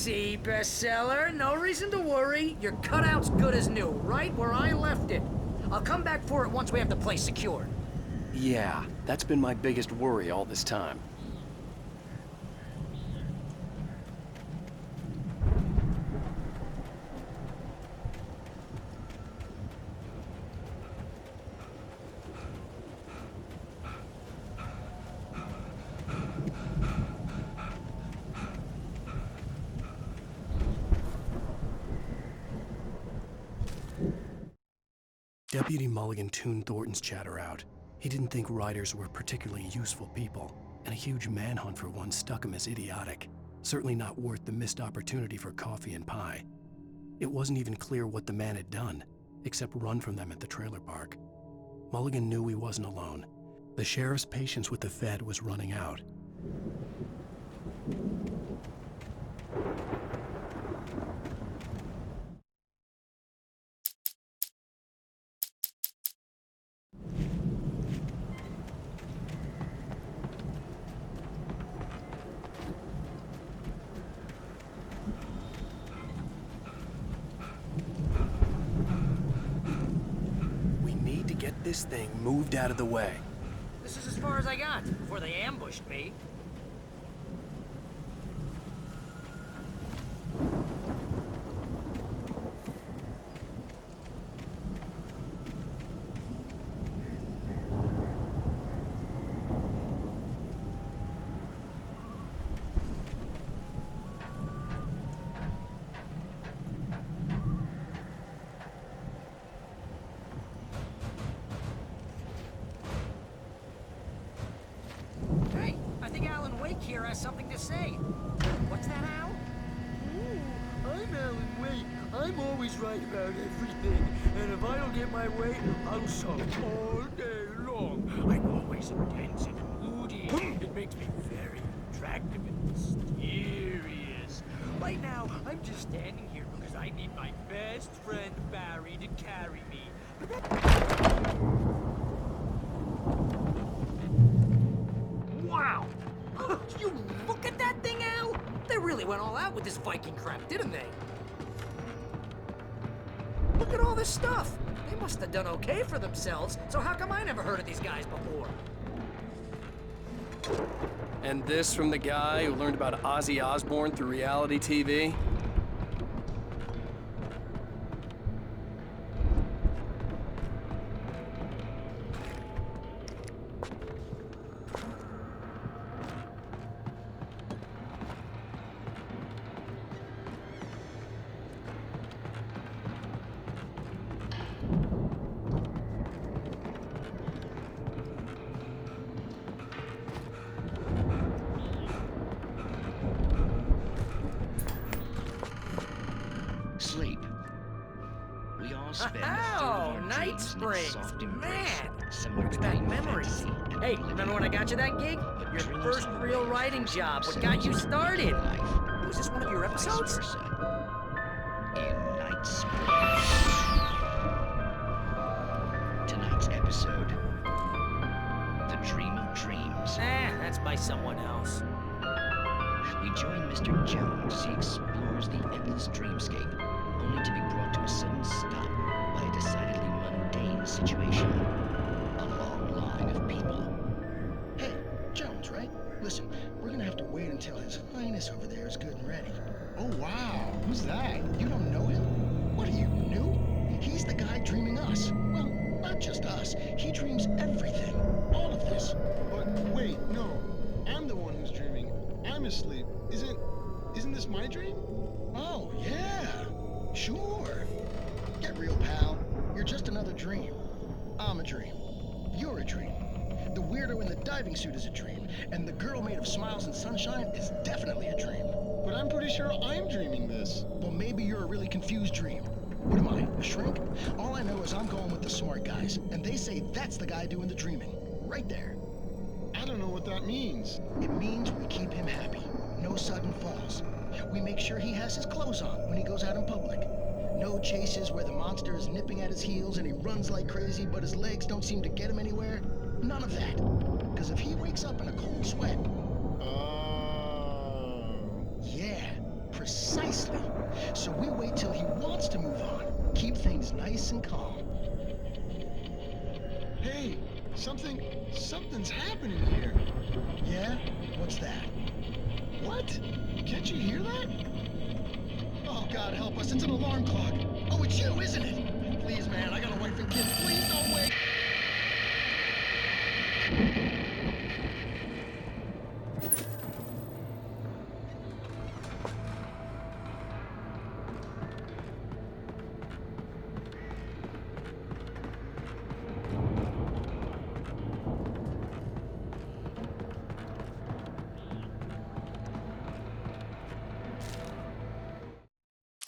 See, bestseller, no reason to worry. Your cutout's good as new, right where I left it. I'll come back for it once we have the place secured. Yeah, that's been my biggest worry all this time. Deputy Mulligan tuned Thornton's chatter out. He didn't think riders were particularly useful people, and a huge manhunt for one struck him as idiotic. Certainly not worth the missed opportunity for coffee and pie. It wasn't even clear what the man had done, except run from them at the trailer park. Mulligan knew he wasn't alone. The sheriff's patience with the Fed was running out. This thing moved out of the way. This is as far as I got before they ambushed me. Here has something to say. What's that, Al? Ooh, I'm Alan Wake. I'm always right about everything. And if I don't get my way, I'll sulk all day long. I'm always intense and moody. It makes me very attractive and mysterious. Right now, I'm just standing here because I need my best friend Barry to carry me. Wow! You look at that thing, Al! They really went all out with this Viking crap, didn't they? Look at all this stuff! They must have done okay for themselves, so how come I never heard of these guys before? And this from the guy who learned about Ozzy Osbourne through reality TV? Sleep. We all spend Oh, Night Springs! Man! Look at that memories. Hey, remember when I got you that gig? Your first real writing job, what got you started? Was this one of your episodes? In Night Springs. Tonight's episode, The Dream of Dreams. That's by someone else. We join Mr. Jones as he explores the endless dreamscape, only to be brought to a sudden stop by a decidedly mundane situation. A long line of people. Hey, Jones, right? Listen, we're gonna have to wait until His Highness over there is good and ready. Oh, wow. Who's that? You don't know him? What are you, new? He's the guy dreaming us. Well, not just us. He dreams everything. All of this. But wait, no. I'm the one who's dreaming. I'm asleep. Isn't this my dream? Oh, yeah. Sure. Get real, pal. You're just another dream. I'm a dream. You're a dream. The weirdo in the diving suit is a dream, and the girl made of smiles and sunshine is definitely a dream. But I'm pretty sure I'm dreaming this. Well, maybe you're a really confused dream. What am I, a shrink? All I know is I'm going with the smart guys, and they say that's the guy doing the dreaming. Right there. I don't know what that means. It means we keep him happy. No sudden falls. We make sure he has his clothes on when he goes out in public. No chases where the monster is nipping at his heels and he runs like crazy, but his legs don't seem to get him anywhere. None of that. Because if he wakes up in a cold sweat... Oh. Yeah, precisely. So we wait till he wants to move on. Keep things nice and calm. Hey, something's happening here. Yeah? What's that? What? Can't you hear that? Oh, God help us, it's an alarm clock. Oh, it's you, isn't it? Please, man, I got a wife and kids. Please don't wait.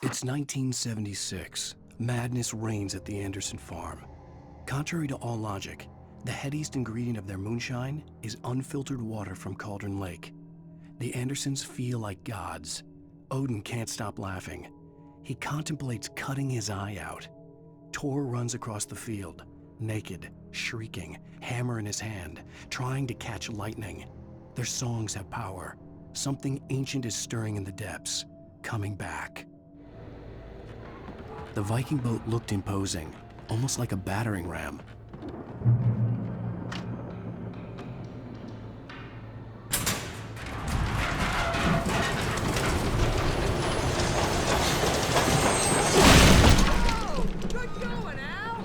It's 1976. Madness reigns at the Anderson farm. Contrary to all logic, the headiest ingredient of their moonshine is unfiltered water from Cauldron Lake. The Andersons feel like gods. Odin can't stop laughing. He contemplates cutting his eye out. Tor runs across the field, naked, shrieking, hammer in his hand, trying to catch lightning. Their songs have power. Something ancient is stirring in the depths, coming back. The Viking boat looked imposing, almost like a battering ram. Oh, good going, Al!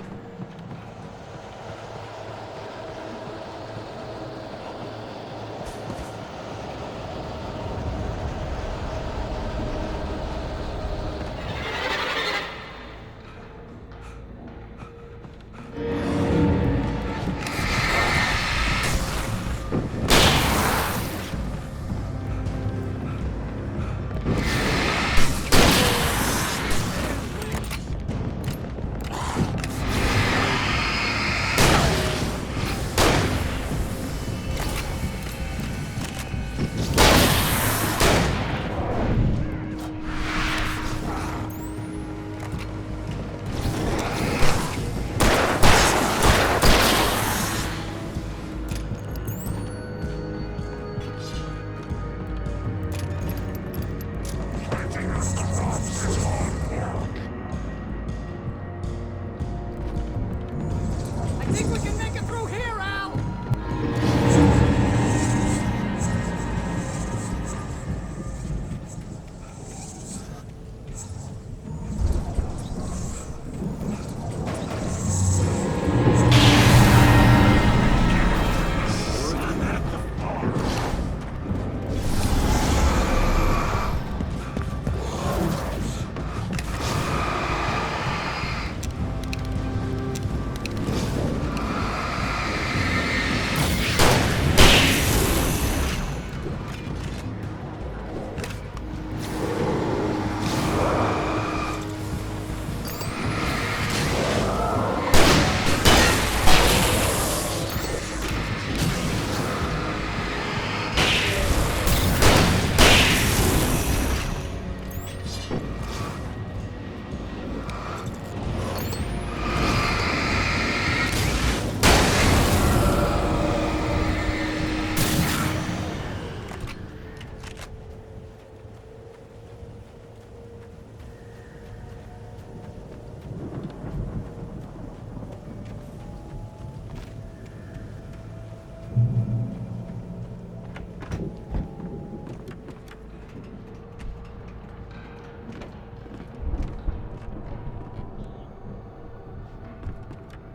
I think we can make it through here, Al!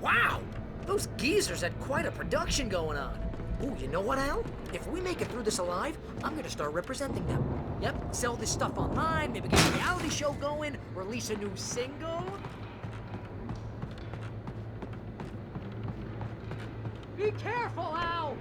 Wow! Those geezers had quite a production going on. Ooh, you know what, Al? If we make it through this alive, I'm gonna start representing them. Yep, sell this stuff online, maybe get a reality show going, release a new single. Be careful, Al!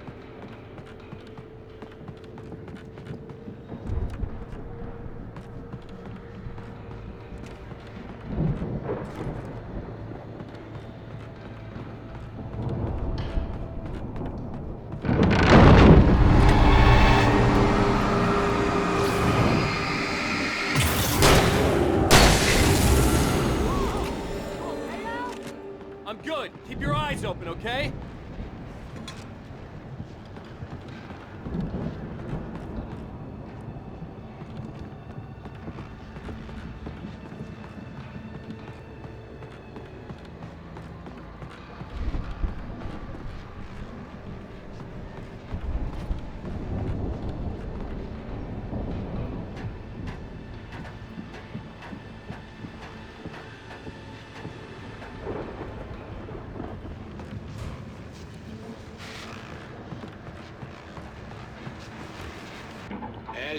I'm good. Keep your eyes open, okay?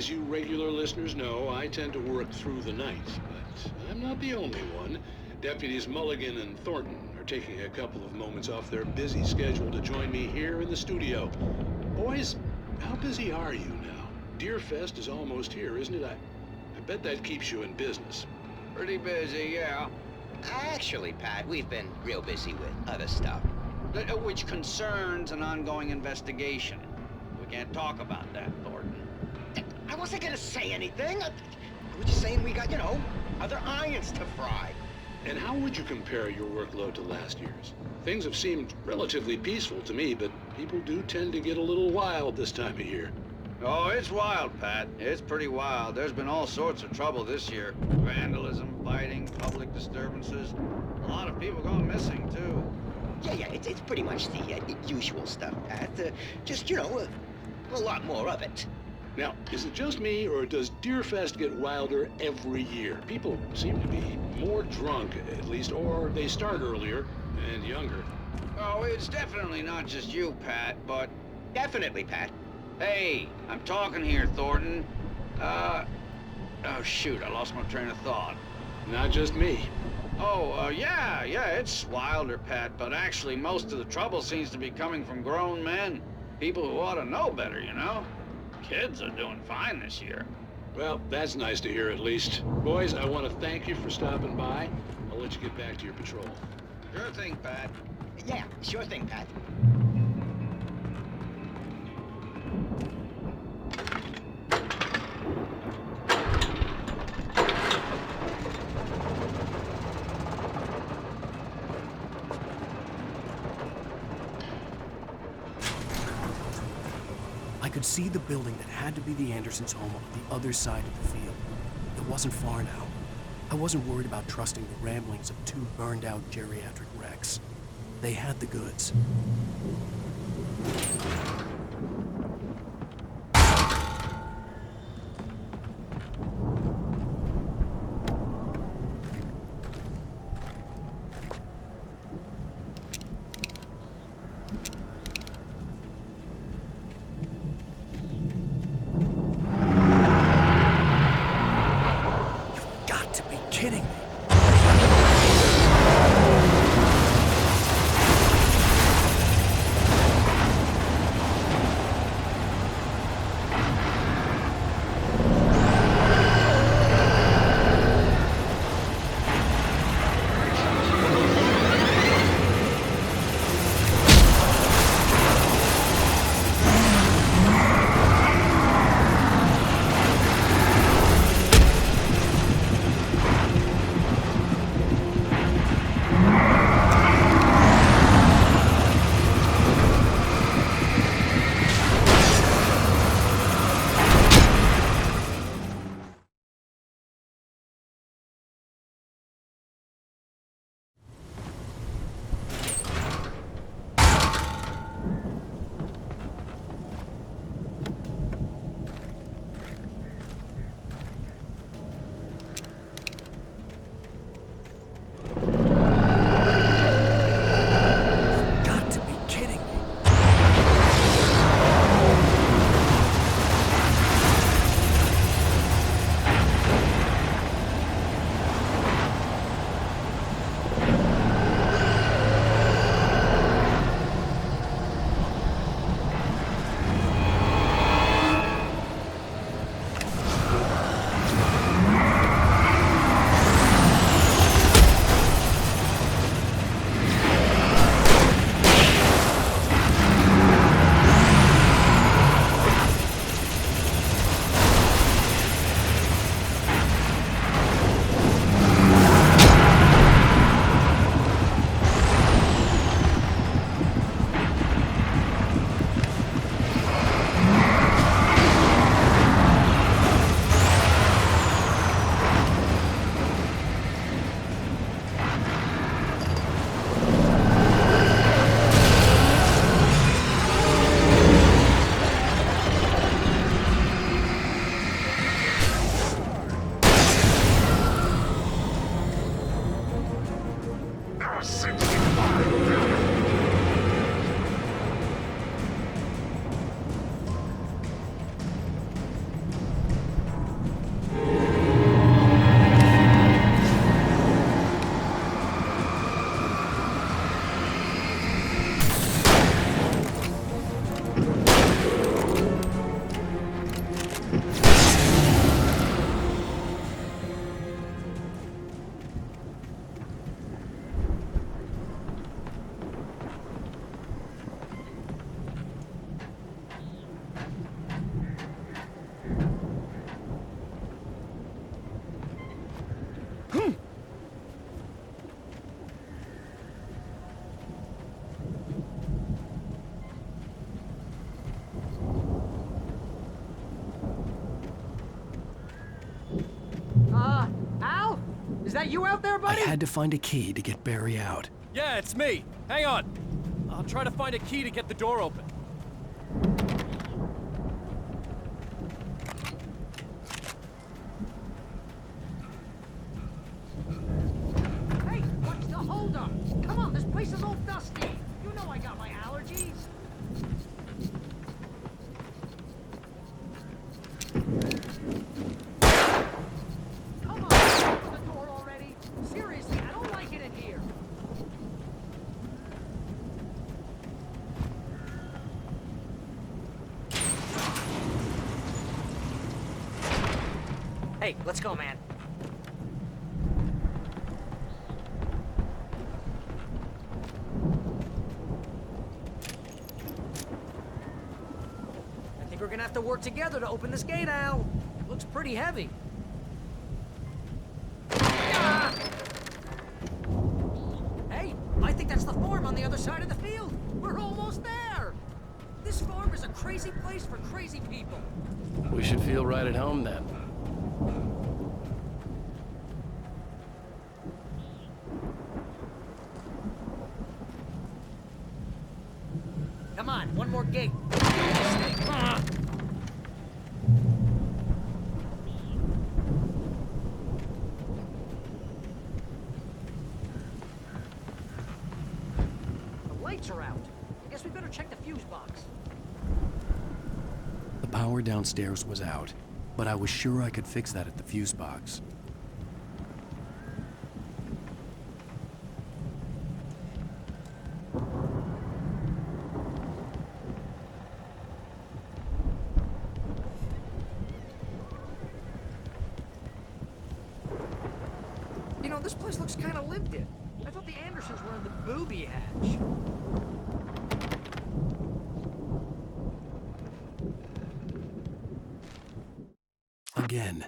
as you regular listeners know, I tend to work through the night, but I'm not the only one. Deputies Mulligan and Thornton are taking a couple of moments off their busy schedule to join me here in the studio. Boys, how busy are you now? Deerfest is almost here, isn't it? I bet that keeps you in business. Pretty busy, yeah. Actually, Pat, we've been real busy with other stuff. Which concerns an ongoing investigation. We can't talk about that, Thornton. I wasn't gonna say anything. I was just saying we got, other irons to fry. And how would you compare your workload to last year's? Things have seemed relatively peaceful to me, but people do tend to get a little wild this time of year. Oh, it's wild, Pat. It's pretty wild. There's been all sorts of trouble this year. Vandalism, fighting, public disturbances. A lot of people going missing, too. Yeah, it's pretty much the usual stuff, Pat. Just, a lot more of it. Now, is it just me, or does Deerfest get wilder every year? People seem to be more drunk, at least, or they start earlier and younger. Oh, it's definitely not just you, Pat, but... Definitely, Pat. Hey, I'm talking here, Thornton. Oh, shoot, I lost my train of thought. Not just me. Oh, yeah, it's wilder, Pat, but actually most of the trouble seems to be coming from grown men. People who ought to know better, Kids are doing fine this year. Well, that's nice to hear at least. Boys, I want to thank you for stopping by. I'll let you get back to your patrol. Sure thing, Pat. Yeah, sure thing, Pat. I could see the building that had to be the Andersons' home on the other side of the field. It wasn't far now. I wasn't worried about trusting the ramblings of two burned-out geriatric wrecks. They had the goods. Kidding me. Al? Is that you out there, I buddy? had to find a key to get Barry out. Yeah, it's me. Hang on. I'll try to find a key to get the door open. Hey, what's the holdup? Come on, this place is all dusty. You know I got my allergies. Come on, open the door already. Seriously, I don't like it in here. Hey, let's go, man. I think we're gonna have to work together to open this gate, Al. Looks pretty heavy. Ah! Hey, I think that's the farm on the other side of the field. We're almost there. This farm is a crazy place for crazy people. We should feel right at home then. Come on, one more gate. Ah! The lights are out. I guess we better check the fuse box. The power downstairs was out, but I was sure I could fix that at the fuse box. You know, this place looks kind of lived in. I thought the Andersons were in the booby hatch. Again,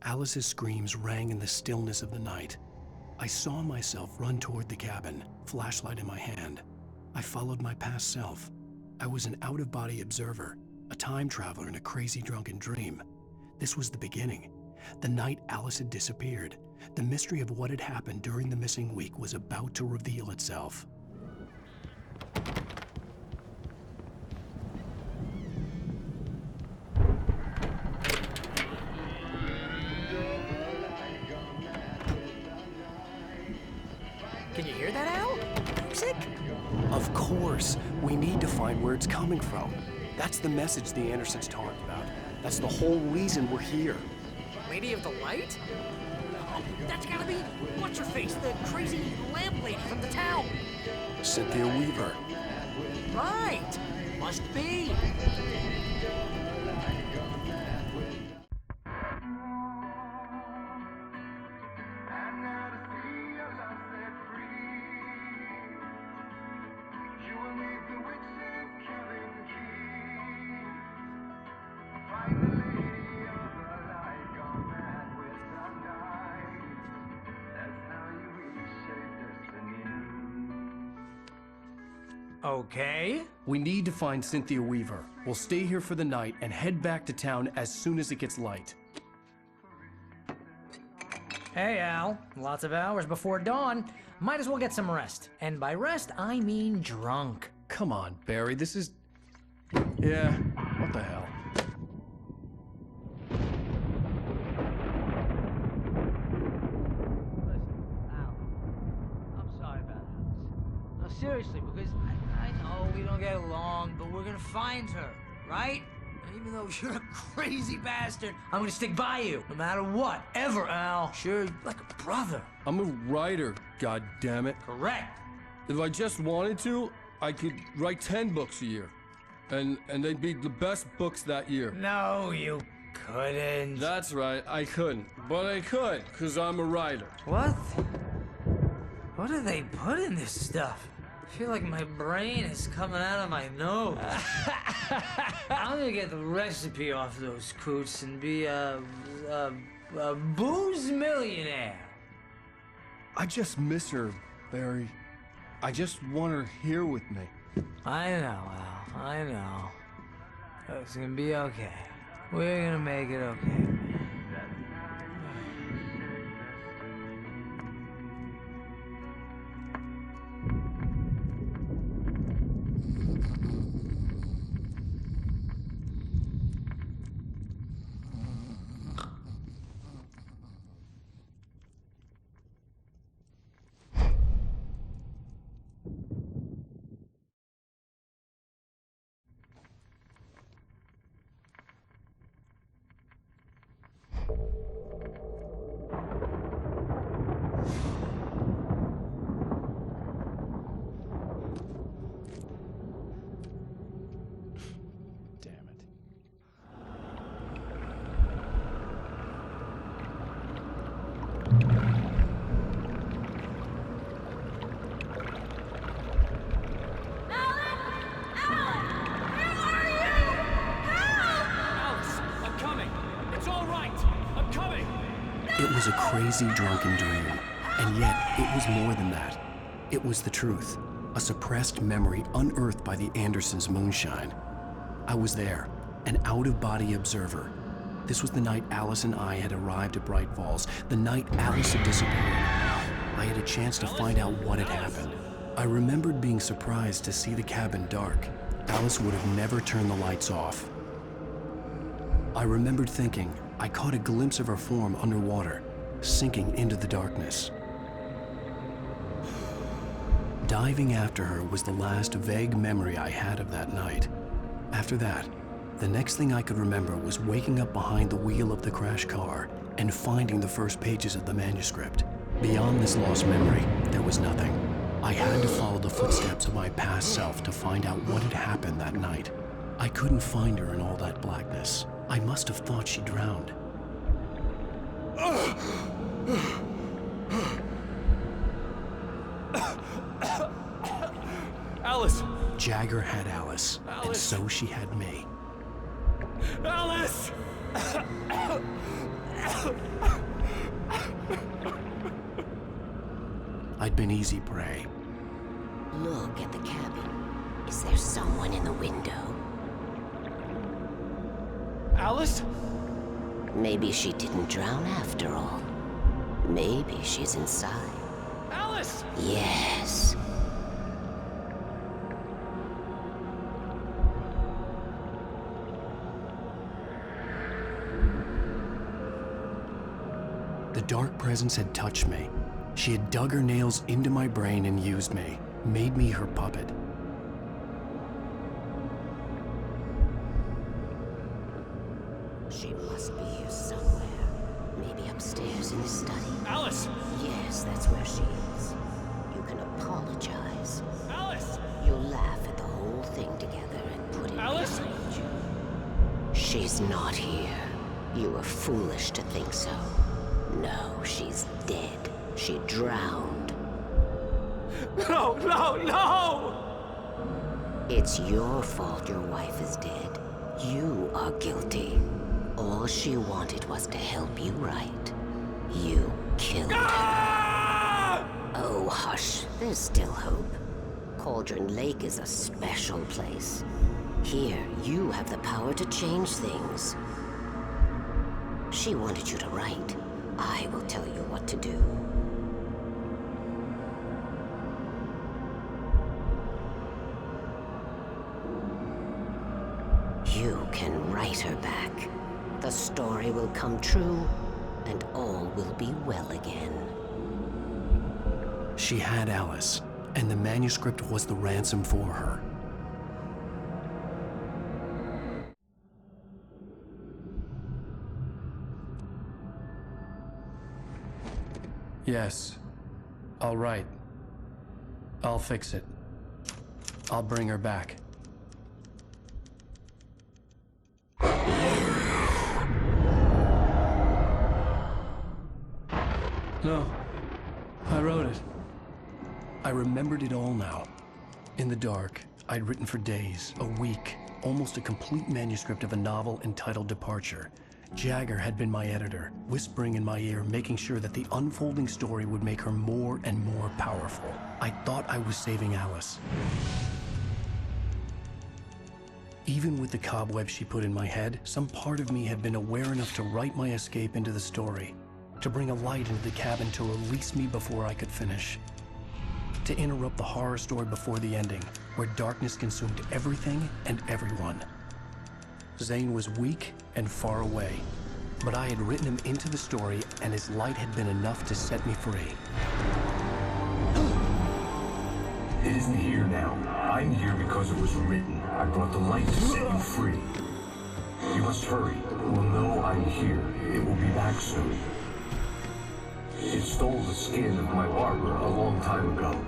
Alice's screams rang in the stillness of the night. I saw myself run toward the cabin, flashlight in my hand. I followed my past self. I was an out-of-body observer, a time traveler in a crazy drunken dream. This was the beginning. The night Alice had disappeared. The mystery of what had happened during the missing week was about to reveal itself. Can you hear that, Al? Music? Of course, we need to find where it's coming from. That's the message the Andersons talked about. That's the whole reason we're here. Lady of the Light? Oh, that's gotta be what's-her-face, the crazy lamp lady from the town. Cynthia Weaver. Right. Must be. Okay. We need to find Cynthia Weaver. We'll stay here for the night and head back to town as soon as it gets light. Hey, Al. Lots of hours before dawn. Might as well get some rest. And by rest, I mean drunk. Come on, Barry, this is... Yeah, what the hell? Listen, Al. I'm sorry about Alice. No, seriously, because I know we don't get along, but we're gonna find her, right? And even though you're a crazy bastard, I'm gonna stick by you, no matter what, ever, Al. Sure, like a brother. I'm a writer, goddammit. Correct. If I just wanted to, I could write 10 books a year. And they'd be the best books that year. No, you couldn't. That's right, I couldn't. But I could, because I'm a writer. What? What do they put in this stuff? I feel like my brain is coming out of my nose. I'm gonna get the recipe off those coots and be a booze millionaire. I just miss her, Barry. I just want her here with me. I know, Al. I know. It's gonna be okay. We're gonna make it okay, man. Damn it. Alice, I'm coming. It's all right. I'm coming. It was a crazy, drunken dream, and yet it was more than that. It was the truth, a suppressed memory unearthed by the Andersons' moonshine. I was there, an out-of-body observer. This was the night Alice and I had arrived at Bright Falls, the night Alice had disappeared. I had a chance to find out what had happened. I remembered being surprised to see the cabin dark. Alice would have never turned the lights off. I remembered thinking I caught a glimpse of her form underwater, sinking into the darkness. Diving after her was the last vague memory I had of that night. After that, the next thing I could remember was waking up behind the wheel of the crash car and finding the first pages of the manuscript. Beyond this lost memory, there was nothing. I had to follow the footsteps of my past self to find out what had happened that night. I couldn't find her in all that blackness. I must have thought she drowned. Alice! Jagger had Alice, and so she had me. Alice! I'd been easy prey. Look at the cabin. Is there someone in the window? Alice? Maybe she didn't drown after all. Maybe she's inside. Alice! Yes. The dark presence had touched me. She had dug her nails into my brain and used me, made me her puppet. She must be here somewhere. Maybe upstairs in the study. Alice! Yes, that's where she is. You can apologize. Alice! You'll laugh at the whole thing together and put it Alice? behind you. She's not here. You were foolish to think so. No, she's dead. She drowned. No, no, no! It's your fault your wife is dead. You are guilty. All she wanted was to help you right. You killed her. Oh, hush. There's still hope. Cauldron Lake is a special place. Here, you have the power to change things. She wanted you to write. I will tell you what to do. You can write her back. The story will come true, and all will be well again. She had Alice, and the manuscript was the ransom for her. Yes. All right. I'll fix it. I'll bring her back. No. I wrote it. I remembered it all now. In the dark, I'd written for days, a week, almost a complete manuscript of a novel entitled Departure, Jagger had been my editor, whispering in my ear, making sure that the unfolding story would make her more and more powerful. I thought I was saving Alice. Even with the cobwebs she put in my head, some part of me had been aware enough to write my escape into the story, to bring a light into the cabin to release me before I could finish, to interrupt the horror story before the ending, where darkness consumed everything and everyone. Zane was weak and far away, but I had written him into the story, and his light had been enough to set me free. It isn't here now. I'm here because it was written. I brought the light to set you free. You must hurry. It will know I'm here. It will be back soon. It stole the skin of my Barbara a long time ago.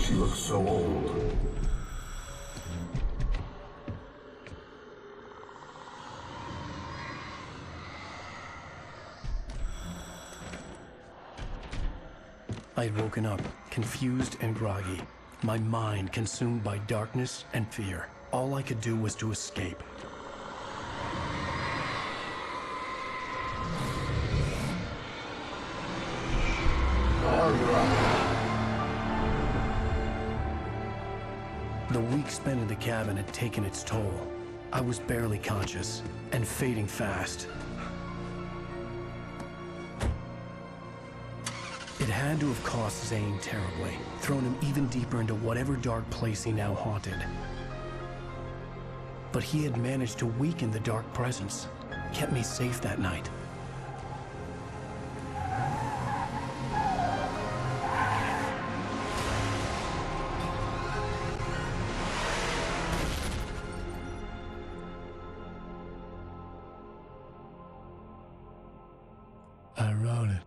She looks so old. I had woken up, confused and groggy, my mind consumed by darkness and fear. All I could do was to escape. The week spent in the cabin had taken its toll. I was barely conscious, and fading fast. It had to have cost Zane terribly, thrown him even deeper into whatever dark place he now haunted. But he had managed to weaken the dark presence, kept me safe that night. I wrote it.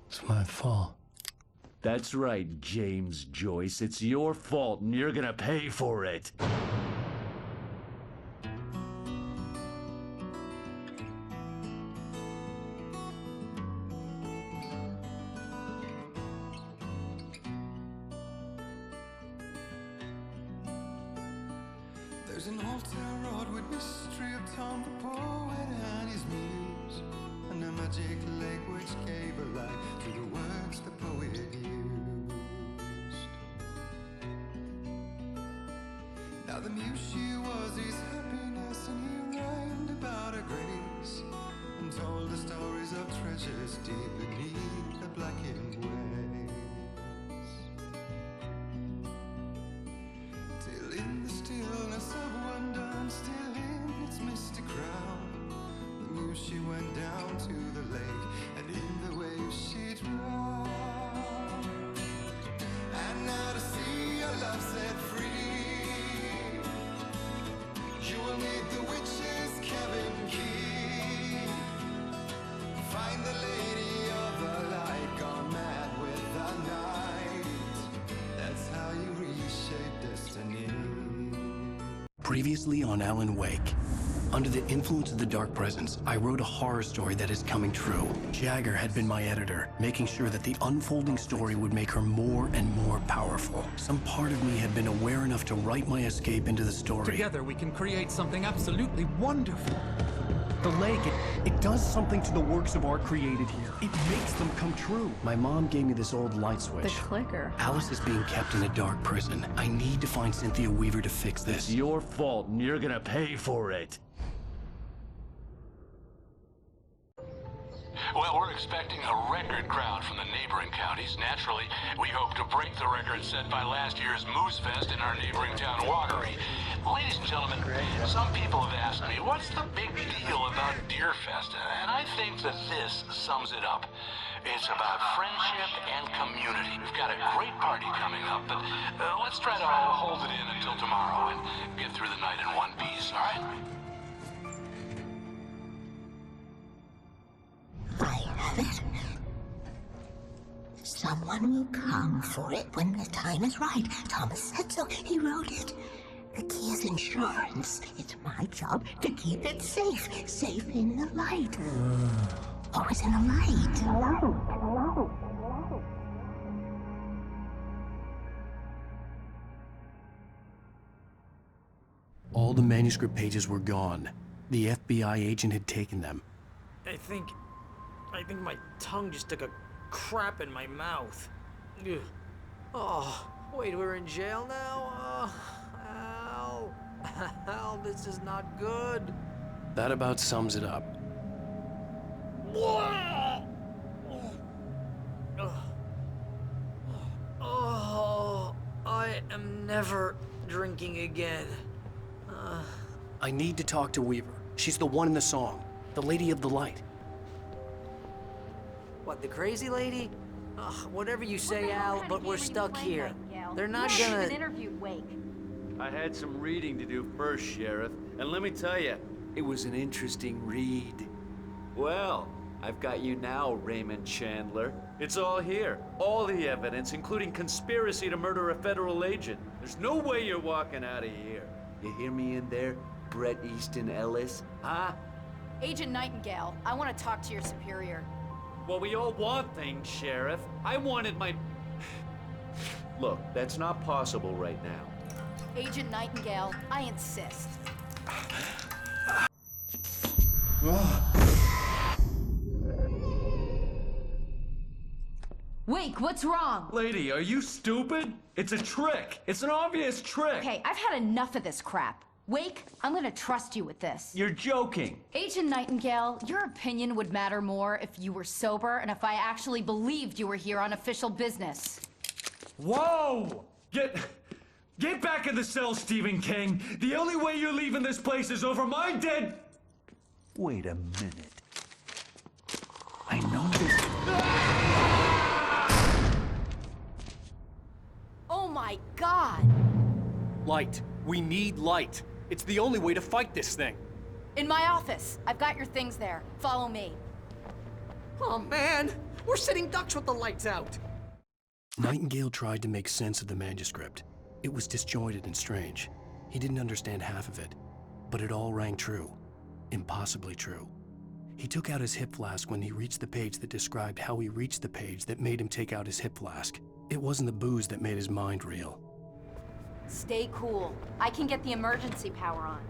It's my fault. That's right, James Joyce. It's your fault, and you're gonna pay for it. There's an old town road with mystery of Tom the poet and his muse, and a magic lake which gave a light to the words the poet used. Now the muse she was his happiness, and he rhymed about her grace, and told the stories of treasures deep beneath the blackened waves. Till in the stillness of wonder, and still in its misty crown, the muse she went down to the lake, and in the waves she drowned. And now to see your love set free, you will need the witch's cabin key. Find the lady of the light, gone mad with the night. That's how you reshape destiny. Previously on Alan Wake. Under the influence of the dark presence, I wrote a horror story that is coming true. Jagger had been my editor, making sure that the unfolding story would make her more and more powerful. Some part of me had been aware enough to write my escape into the story. Together we can create something absolutely wonderful. The lake, it does something to the works of art created here. It makes them come true. My mom gave me this old light switch. The clicker. Alice is being kept in a dark prison. I need to find Cynthia Weaver to fix this. It's your fault, and you're gonna pay for it. Well, we're expecting a record crowd from the neighboring counties. Naturally, we hope to break the record set by last year's Moose Fest in our neighboring town, Watery. Ladies and gentlemen, some people have asked me, what's the big deal about Deer Fest? And I think that this sums it up. It's about friendship and community. We've got a great party coming up, but let's try to hold it in until tomorrow and get through the night in one piece, all right? I have it. Someone will come for it when the time is right. Thomas said so. He wrote it. The key is insurance. It's my job to keep it safe. Safe in the light. Always in the light. All the manuscript pages were gone. The FBI agent had taken them. I think my tongue just took a crap in my mouth. Ugh. Oh, wait, we're in jail now? Al. Al, this is not good. That about sums it up. Oh, I am never drinking again. I need to talk to Weaver. She's the one in the song. The Lady of the Light. What, the crazy lady? Ugh, whatever you say, Al, but we're stuck here. They're not gonna... interviewed Wake. I had some reading to do first, Sheriff, and let me tell you, it was an interesting read. Well, I've got you now, Raymond Chandler. It's all here. All the evidence, including conspiracy to murder a federal agent. There's no way you're walking out of here. You hear me in there, Bret Easton Ellis? Huh? Agent Nightingale, I want to talk to your superior. Well, we all want things, Sheriff. I wanted my... Look, that's not possible right now. Agent Nightingale, I insist. Wake, what's wrong? Lady, are you stupid? It's a trick. It's an obvious trick. Okay, I've had enough of this crap. Wake, I'm gonna trust you with this. You're joking. Agent Nightingale, your opinion would matter more if you were sober and if I actually believed you were here on official business. Whoa! Get back in the cell, Stephen King. The only way you're leaving this place is over my dead... Wait a minute. I know this... Oh my God! Light. We need light. It's the only way to fight this thing. In my office. I've got your things there. Follow me. Oh man, we're sitting ducks with the lights out. Nightingale tried to make sense of the manuscript. It was disjointed and strange. He didn't understand half of it, but it all rang true. Impossibly true. He took out his hip flask when he reached the page that described how he reached the page that made him take out his hip flask. It wasn't the booze that made his mind reel. Stay cool. I can get the emergency power on.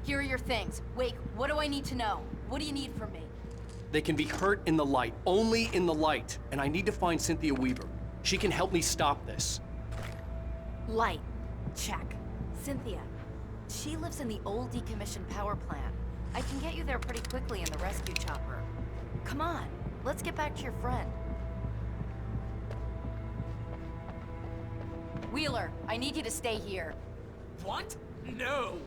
Here are your things. Wait, what do I need to know? What do you need from me? They can be hurt in the light, only in the light, and I need to find Cynthia Weaver. She can help me stop this. Light. Check. Cynthia. She lives in the old decommissioned power plant. I can get you there pretty quickly in the rescue chopper. Come on, let's get back to your friend. Wheeler, I need you to stay here. What? No!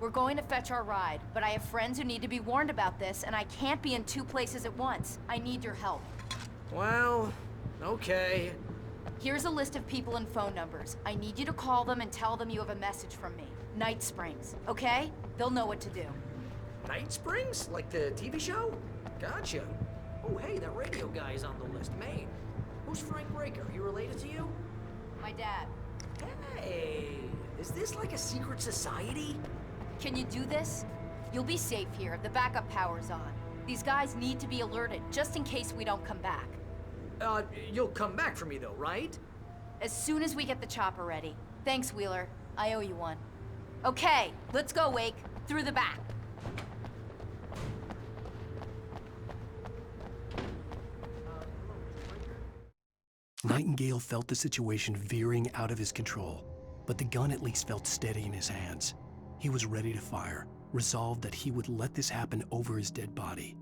We're going to fetch our ride, but I have friends who need to be warned about this, and I can't be in 2 places at once. I need your help. Well, okay. Here's a list of people and phone numbers. I need you to call them and tell them you have a message from me. Night Springs, okay? They'll know what to do. Night Springs? Like the TV show? Gotcha. Oh, hey, that radio guy is on the list. Maine. Who's Frank Breaker? He related to you? My dad. Hey, is this like a secret society? Can you do this? You'll be safe here. The backup power's on. These guys need to be alerted, just in case we don't come back. You'll come back for me though, right? As soon as we get the chopper ready. Thanks, Wheeler. I owe you one. Okay, let's go, Wake. Through the back. Nightingale felt the situation veering out of his control, but the gun at least felt steady in his hands. He was ready to fire, resolved that he would let this happen over his dead body.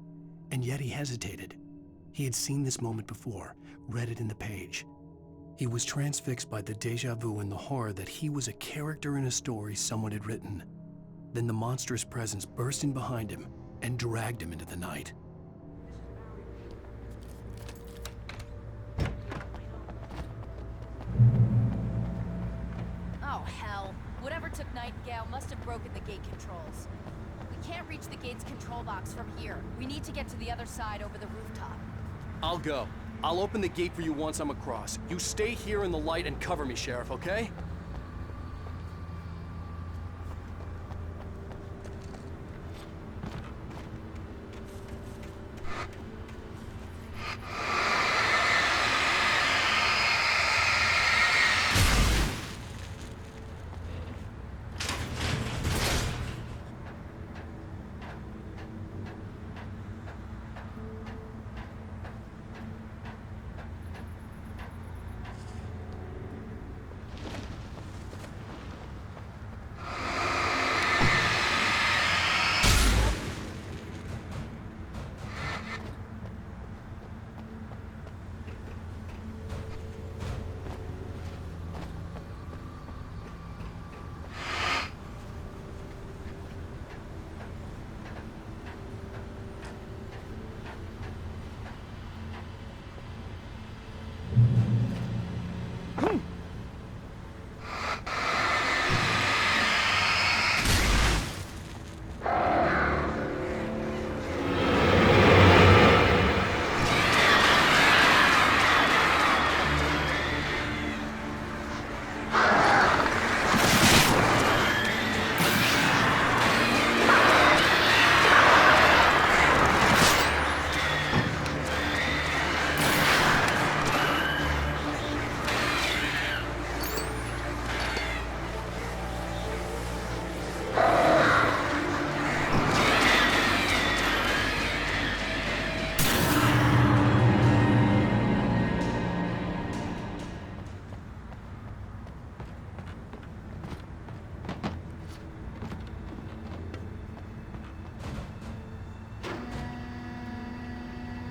And yet he hesitated. He had seen this moment before, read it in the page. He was transfixed by the déjà vu and the horror that he was a character in a story someone had written. Then the monstrous presence burst in behind him and dragged him into the night. Oh, hell. Whatever took Nightingale must have broken the gate controls. We can't reach the gate's control box from here. We need to get to the other side over the rooftop. I'll go. I'll open the gate for you once I'm across. You stay here in the light and cover me, Sheriff, okay?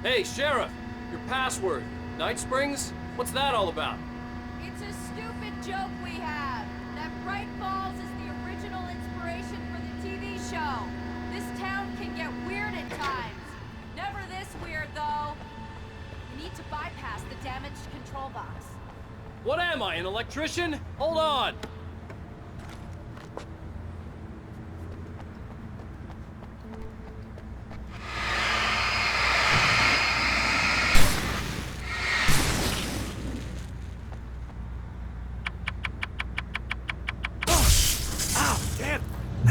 Hey, Sheriff! Your password. Night Springs? What's that all about? It's a stupid joke we have. That Bright Falls is the original inspiration for the TV show. This town can get weird at times. Never this weird, though. We need to bypass the damaged control box. What am I, an electrician? Hold on!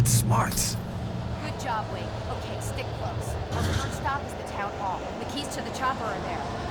That's smart. Good job, Wade. Okay, stick close. Our first stop is the town hall. The keys to the chopper are there.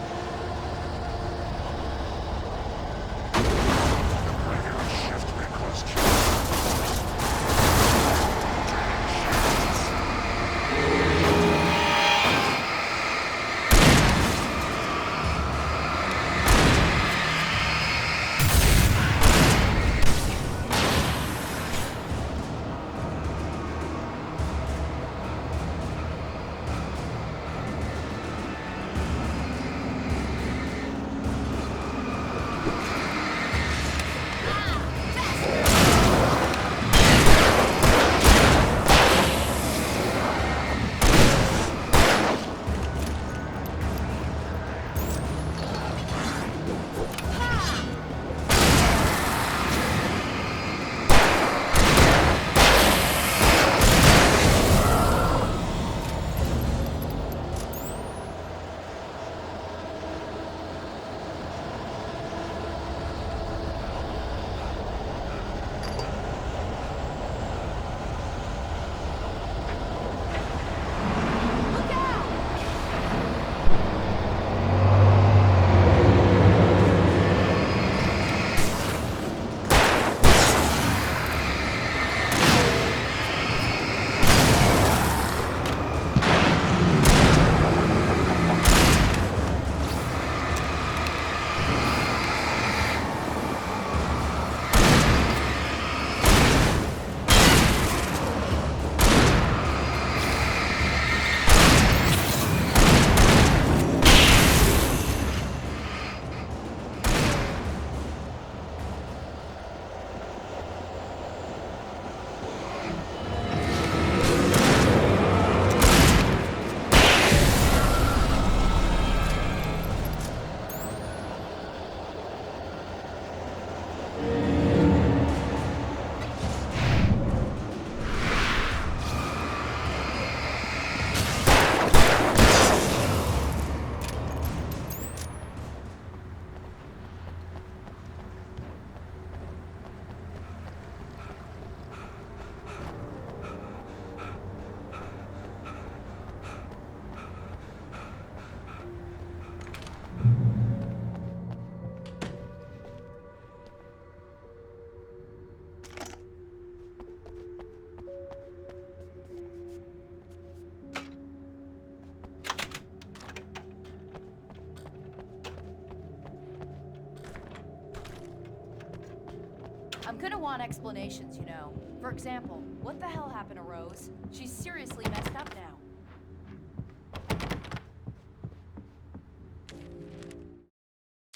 I'm gonna want explanations, you know. For example, what the hell happened to Rose? She's seriously messed up now.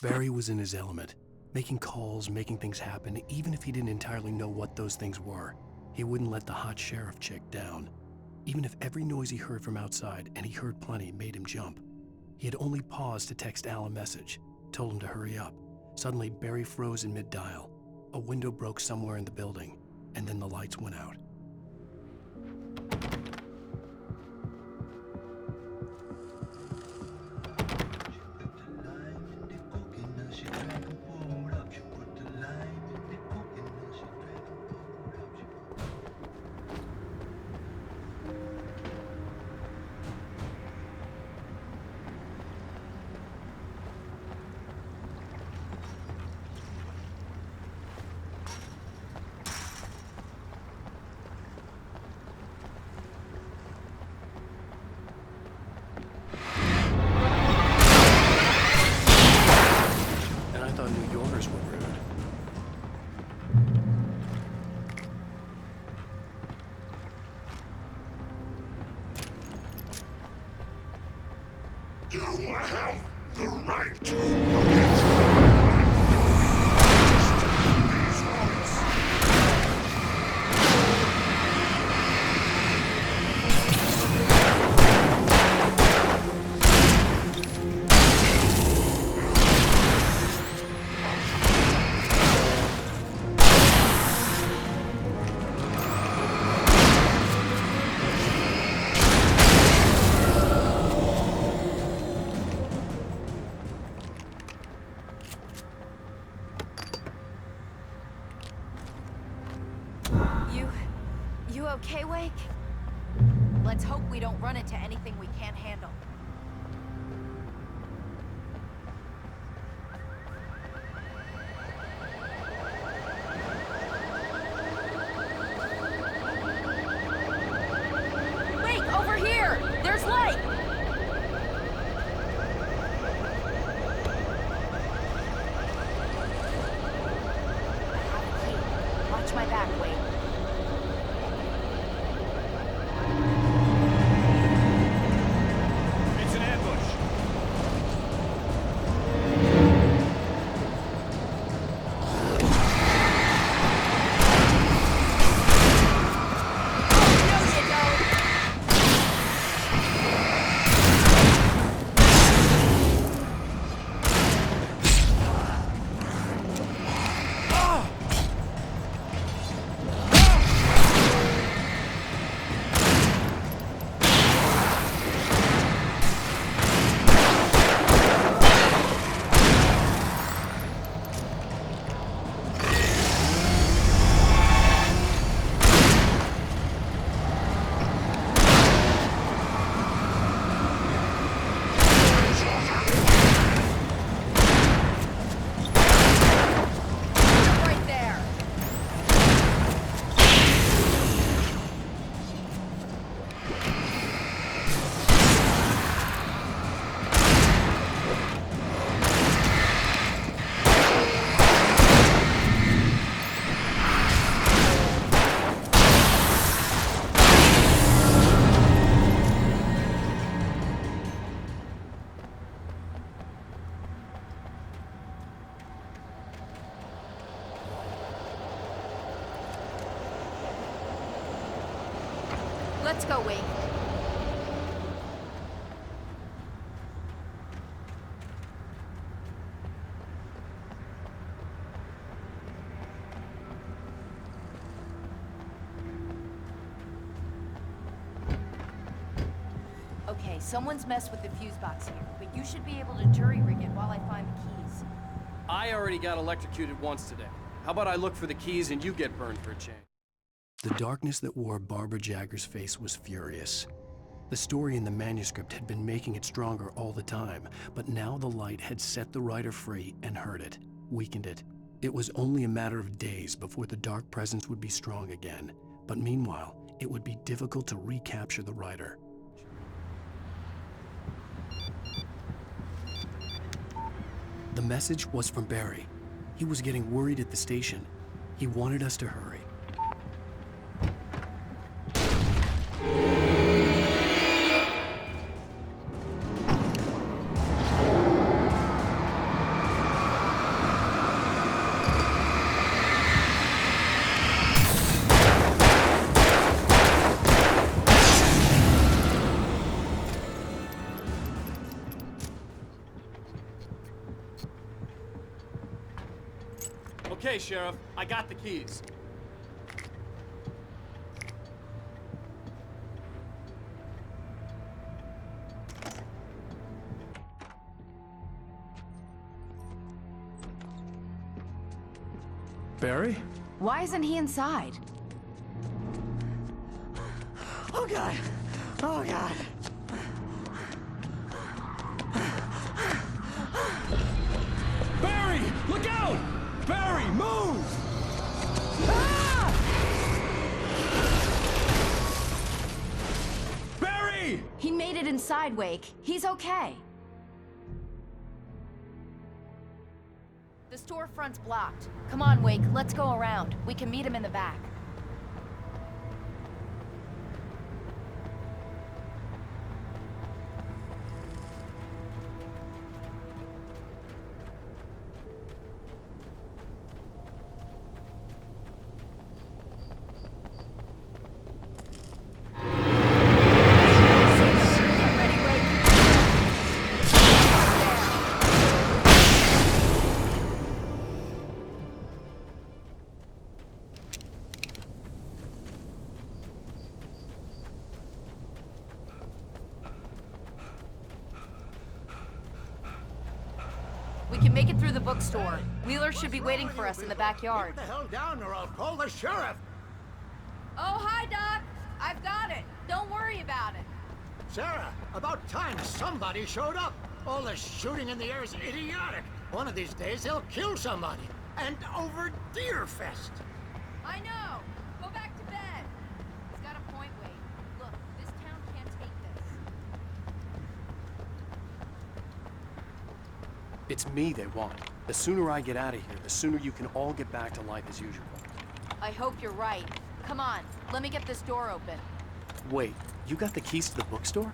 Barry was in his element, making calls, making things happen, even if he didn't entirely know what those things were. He wouldn't let the hot sheriff chick down. Even if every noise he heard from outside, and he heard plenty, made him jump. He had only paused to text Al a message, told him to hurry up. Suddenly, Barry froze in mid-dial. A window broke somewhere in the building, and then the lights went out. New Yorkers were rude. You have the right. You okay, Wake? Let's hope we don't run into anything we can't handle. Wake, over here! There's light! Watch my back, Wake. Let's go, Wake. Okay, someone's messed with the fuse box here, but you should be able to jury rig it while I find the keys. I already got electrocuted once today. How about I look for the keys and you get burned for a change? The darkness that wore Barbara Jagger's face was furious. The story in the manuscript had been making it stronger all the time, but now the light had set the writer free and hurt it, weakened it. It was only a matter of days before the dark presence would be strong again, but meanwhile, it would be difficult to recapture the writer. The message was from Barry. He was getting worried at the station. He wanted us to hurry. Okay, Sheriff, I got the keys. Barry? Why isn't he inside? Oh God! Oh God! Barry! Look out! Barry, move! Barry! He made it inside, Wake. He's okay. The storefront's blocked. Come on, Wake, let's go around. We can meet him in the back. We can make it through the bookstore. Wheeler should be waiting for us in the backyard. Keep the hell down or I'll call the sheriff! Oh, hi, Doc. I've got it. Don't worry about it. Sarah, about time somebody showed up. All the shooting in the air is idiotic. One of these days they'll kill somebody. And over Deerfest. I know. Go back to bed. He's got a point, Wade. Look, this town can't take this. It's me they want. The sooner I get out of here, the sooner you can all get back to life as usual. I hope you're right. Come on, let me get this door open. Wait, you got the keys to the bookstore?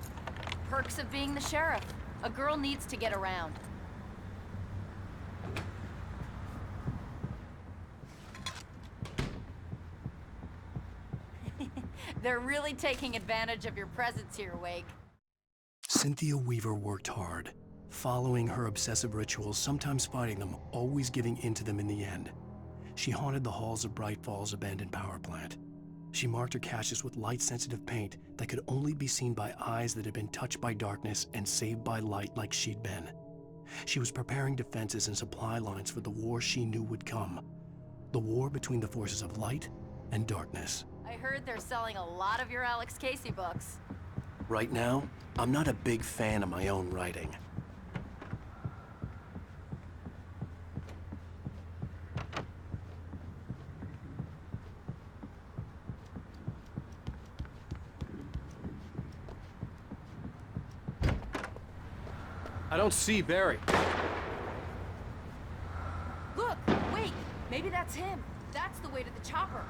Perks of being the sheriff. A girl needs to get around. They're really taking advantage of your presence here, Wake. Cynthia Weaver worked hard, following her obsessive rituals, sometimes fighting them, always giving in to them in the end. She haunted the halls of Bright Falls' abandoned power plant. She marked her caches with light-sensitive paint that could only be seen by eyes that had been touched by darkness and saved by light like she'd been. She was preparing defenses and supply lines for the war she knew would come. The war between the forces of light and darkness. I heard they're selling a lot of your Alex Casey books. Right now, I'm not a big fan of my own writing. I don't see Barry. Look, wait, maybe that's him. That's the way to the chopper.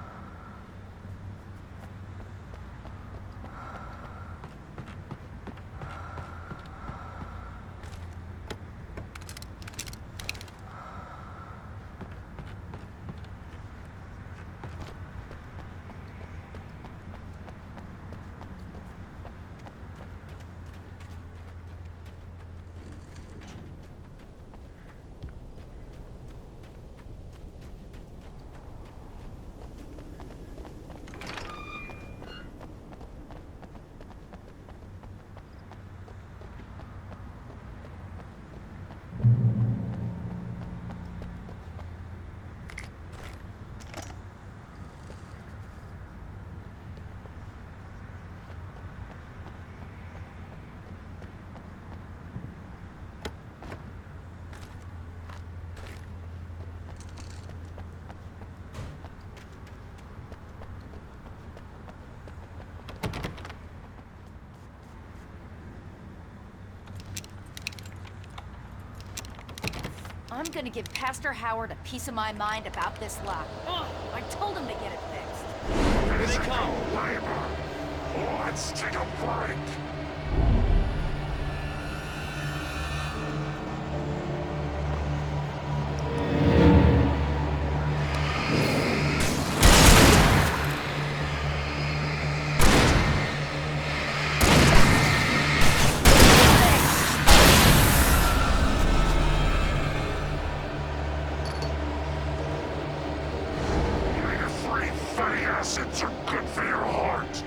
I'm gonna give Pastor Howard a piece of my mind about this lock. Oh, I told him to get it fixed. Here they come. Let's take a break. Fatty acids are good for your heart.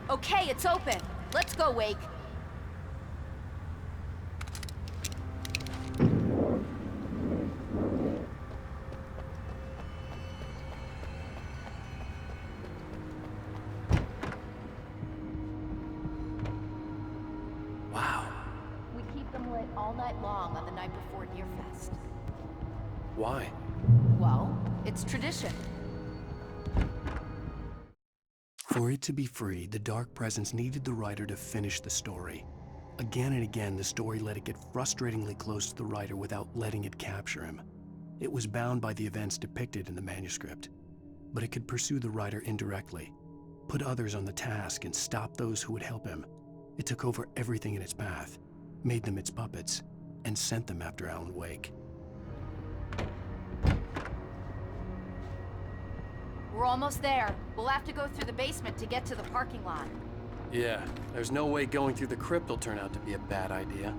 Okay, it's open. Let's go, Wake. Wow. We keep them lit all night long on the night before Deerfest. Why? Well, it's tradition. For it to be free, the Dark Presence needed the writer to finish the story. Again and again, the story let it get frustratingly close to the writer without letting it capture him. It was bound by the events depicted in the manuscript, but it could pursue the writer indirectly, put others on the task, and stop those who would help him. It took over everything in its path, made them its puppets, and sent them after Alan Wake. We're almost there. We'll have to go through the basement to get to the parking lot. Yeah, there's no way going through the crypt will turn out to be a bad idea.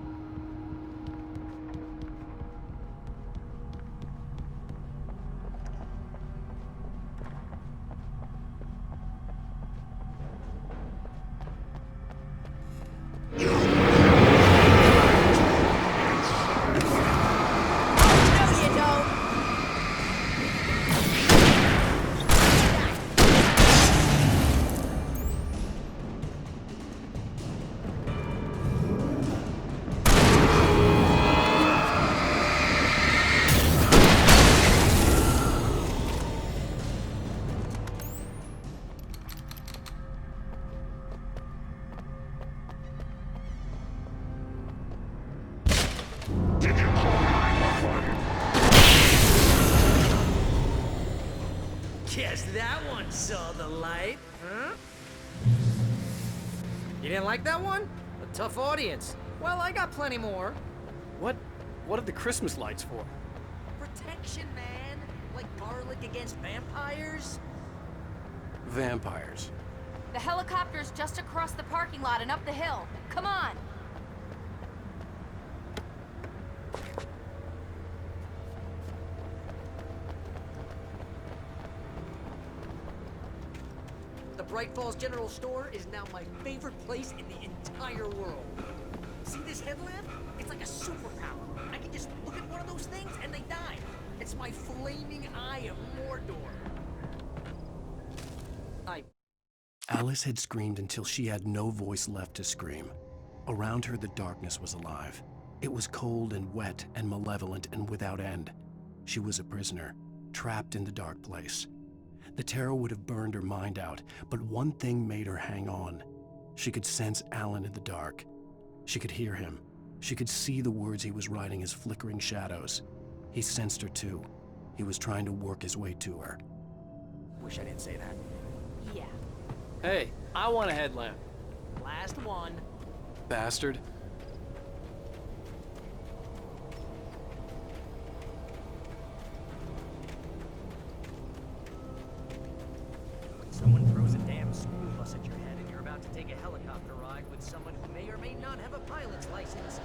Guess that one saw the light, huh? You didn't like that one? A tough audience. Well, I got plenty more. What are the Christmas lights for? Protection, man. Like garlic against vampires. Vampires. The helicopter's just across the parking lot and up the hill. Come on! The Bright Falls General Store is now my favorite place in the entire world. See this headlamp? It's like a superpower. I can just look at one of those things and they die. It's my flaming eye of Mordor. Alice had screamed until she had no voice left to scream. Around her, the darkness was alive. It was cold and wet and malevolent and without end. She was a prisoner, trapped in the dark place. The terror would have burned her mind out, but one thing made her hang on. She could sense Alan in the dark. She could hear him. She could see the words he was writing as flickering shadows. He sensed her too. He was trying to work his way to her. Wish I didn't say that. Yeah. Hey, I want a headlamp. Last one. Bastard. take a helicopter ride with someone who may or may not have a pilot's license.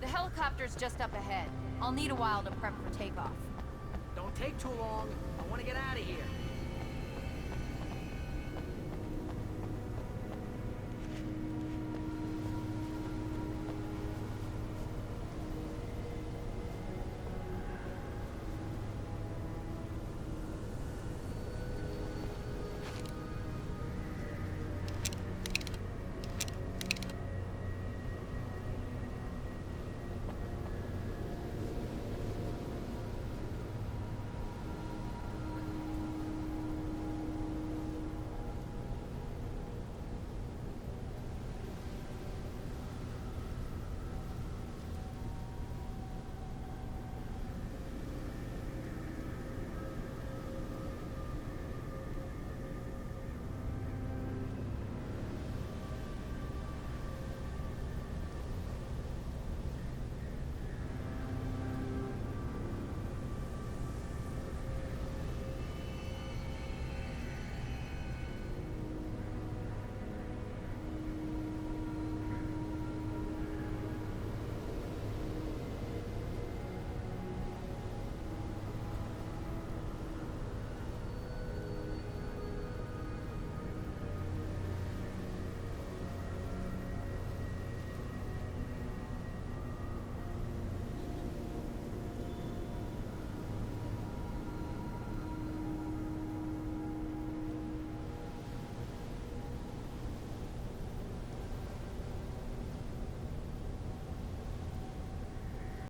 The helicopter's just up ahead. I'll need a while to prep for takeoff. Don't take too long. I want to get out of here.